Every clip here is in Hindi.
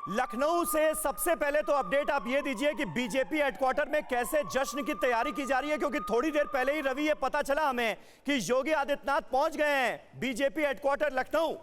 लखनऊ से सबसे पहले तो अपडेट आप ये दीजिए कि बीजेपी हेडक्वार्टर में कैसे जश्न की तैयारी की जा रही है, क्योंकि थोड़ी देर पहले ही रवि ये पता चला हमें कि योगी आदित्यनाथ पहुंच गए हैं बीजेपी हेडक्वार्टर लखनऊ।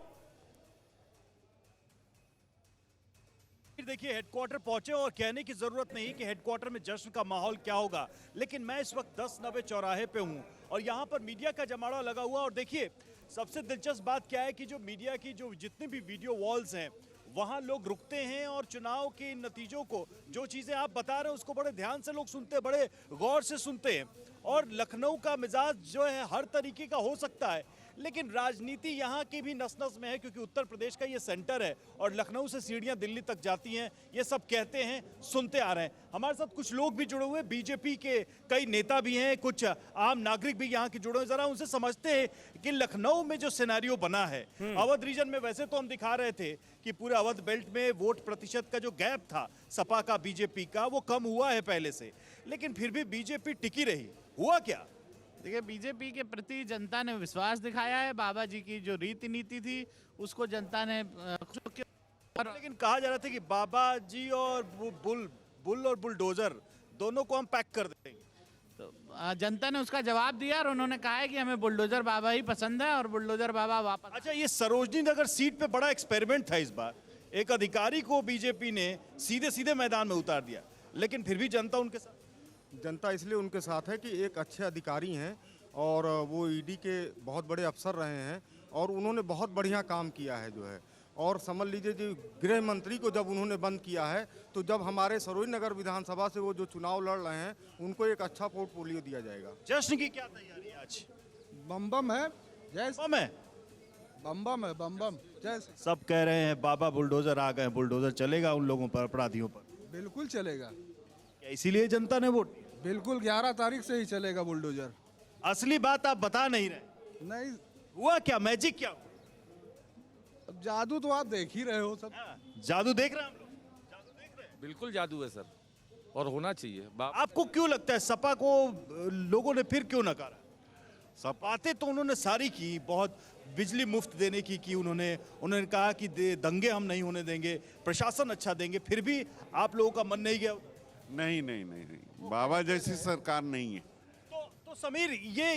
देखिए हेडक्वार्टर पहुंचे और कहने की जरूरत नहीं कि हेडक्वार्टर में जश्न का माहौल क्या होगा, लेकिन मैं इस वक्त 10 नंबर चौराहे पे हूं और यहां पर मीडिया का जमावड़ा लगा हुआ। और देखिए सबसे दिलचस्प बात क्या है कि जो मीडिया की जो जितनी भी वीडियो वॉल्स हैं वहां लोग रुकते हैं और चुनाव के नतीजों को, जो चीजें आप बता रहे हैं उसको बड़े ध्यान से लोग सुनते हैं, बड़े गौर से सुनते हैं। और लखनऊ का मिजाज जो है हर तरीके का हो सकता है, लेकिन राजनीति यहाँ की भी नस नस में है, क्योंकि उत्तर प्रदेश का ये सेंटर है और लखनऊ से सीढ़ियाँ दिल्ली तक जाती हैं। ये सब कहते हैं, सुनते आ रहे हैं। हमारे साथ कुछ लोग भी जुड़े हुए, बीजेपी के कई नेता भी हैं, कुछ आम नागरिक भी यहाँ के जुड़े हुए। जरा उनसे समझते हैं कि लखनऊ में जो सिनेरियो बना है अवध रीजन में, वैसे तो हम दिखा रहे थे कि पूरे अवध बेल्ट में वोट प्रतिशत का जो गैप था सपा का बीजेपी का, वो कम हुआ है पहले से, लेकिन फिर भी बीजेपी टिकी रही। हुआ क्या? देखिए, बीजेपी के प्रति जनता ने विश्वास दिखाया है। बाबा जी की जो रीति नीति थी उसको जनता ने लेकिन कहा जा रहा था कि बाबा जी और बुल और बुलडोजर दोनों को हम पैक कर देंगे, तो जनता ने उसका जवाब दिया और उन्होंने कहा है कि हमें बुलडोजर बाबा ही पसंद है और बुलडोजर बाबा वापस। अच्छा, ये सरोजनी नगर सीट पे बड़ा एक्सपेरिमेंट था इस बार। एक अधिकारी को बीजेपी ने सीधे सीधे मैदान में उतार दिया, लेकिन फिर भी जनता उनके साथ। जनता इसलिए उनके साथ है कि एक अच्छे अधिकारी हैं और वो ईडी के बहुत बड़े अफसर रहे हैं और उन्होंने बहुत बढ़िया काम किया है जो है। और समझ लीजिए जो गृह मंत्री को जब उन्होंने बंद किया है, तो जब हमारे सरोज नगर विधानसभा से वो जो चुनाव लड़ रहे हैं उनको एक अच्छा पोर्टफोलियो दिया जाएगा। जश्न की क्या तैयारी है आज? बम बम है, जय बम है, बम बम है, बम बम जय। सब कह रहे हैं बाबा बुलडोजर आ गए, बुलडोजर चलेगा उन लोगों पर, अपराधियों पर। बिल्कुल चलेगा, क्या इसीलिए जनता ने वोट? बिल्कुल 11 तारीख से ही चलेगा बुलडोजर। असली बात आप बता नहीं रहे। नहीं, हुआ क्या? मैजिक क्या हुआ? अब जादू तो आप देख ही रहे हो सब। जादू देख रहे हैं हम लोग, जादू देख रहे हैं। बिल्कुल जादू है सर, और होना चाहिए। आपको क्यों लगता है सपा को लोगों ने फिर क्यों नकारा? बातें तो उन्होंने सारी की, बहुत बिजली मुफ्त देने की उन्होंने कहा कि दंगे हम नहीं होने देंगे, प्रशासन अच्छा देंगे, फिर भी आप लोगों का मन नहीं गया? नहीं नहीं नहीं नहीं, बाबा जैसी सरकार नहीं है। तो समीर, ये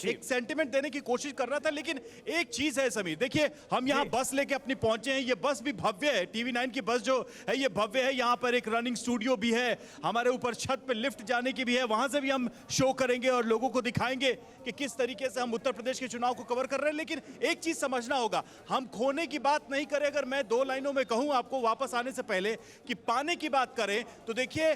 एक सेंटिमेंट देने की कोशिश कर रहा था, लेकिन एक चीज है समीर, देखिए हम यहाँ बस लेके अपनी पहुंचे हैं। ये बस भी भव्य है, TV9 की बस जो है ये भव्य है। यहाँ पर एक रनिंग स्टूडियो भी है, हमारे ऊपर छत पे लिफ्ट जाने की भी है, वहां से भी हम शो करेंगे और लोगों को दिखाएंगे कि किस तरीके से हम उत्तर प्रदेश के चुनाव को कवर कर रहे हैं। लेकिन एक चीज समझना होगा, हम खोने की बात नहीं करें। अगर मैं 2 लाइनों में कहूं आपको वापस आने से पहले कि पाने की बात करें, तो देखिए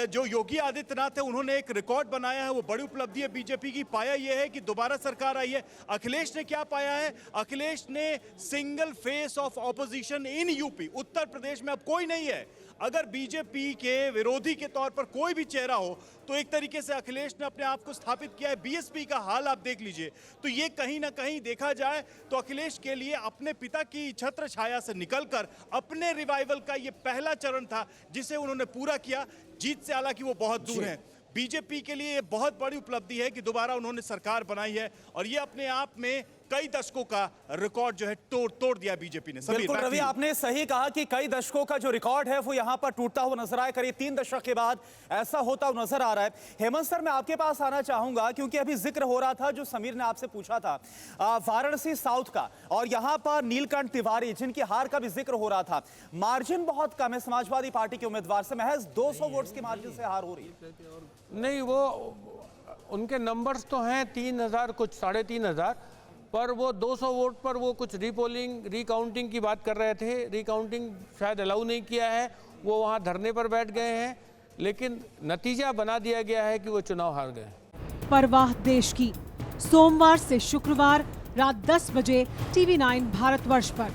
जो योगी आदित्यनाथ है उन्होंने एक रिकॉर्ड बनाया है, वो बड़ी उपलब्धि है बीजेपी की। पाया यह है कि दोबारा सरकार आई है। अखिलेश ने क्या पाया है? अखिलेश ने single face of opposition in UP, Uttar Pradesh में अब कोई नहीं है। अगर बीजेपी के विरोधी के तौर पर कोई भी चेहरा हो, तो एक तरीके से अखिलेश ने अपने आप को स्थापित किया है। बीएसपी का हाल आप देख लीजिए, तो ये कहीं ना कहीं देखा जाए तो अखिलेश के लिए अपने पिता की छत्र छाया से निकलकर अपने रिवाइवल का ये पहला चरण था, जिसे उन्होंने पूरा किया। जीत से हालांकि वो बहुत दूर है। बीजेपी के लिए बहुत बड़ी उपलब्धि है कि दोबारा उन्होंने सरकार बनाई है और ये अपने आप में कई दशकों का रिकॉर्ड जो है तोड़ दिया बीजेपी ने। बिल्कुल रवि, आपने सही कहा कि कई दशकों का जो रिकॉर्ड है वो यहां पर टूटता हुआ नजर आया। करीब 3 दशक के बाद ऐसा होता हुआ नजर आ रहा है। हेमंत सर, मैं आपके पास आना चाहूंगा, क्योंकि अभी जिक्र हो रहा था जो समीर ने आपसे पूछा था वाराणसी साउथ का, और यहां पर नीलकंठ तिवारी जिनकी हार का भी जिक्र हो रहा था। मार्जिन बहुत कम है समाजवादी पार्टी के उम्मीदवार से, महज 200 वोट्स की मार्जिन से हार हो रही है। नहीं, वो उनके नंबर्स तो हैं 3000 कुछ 3500, पर वो 200 वोट पर वो कुछ रीपोलिंग रिकाउंटिंग की बात कर रहे थे। रिकाउंटिंग शायद अलाउ नहीं किया है, वो वहाँ धरने पर बैठ गए हैं, लेकिन नतीजा बना दिया गया है कि वो चुनाव हार गए। परवाह देश की, सोमवार से शुक्रवार रात 10 बजे TV9 भारतवर्ष पर।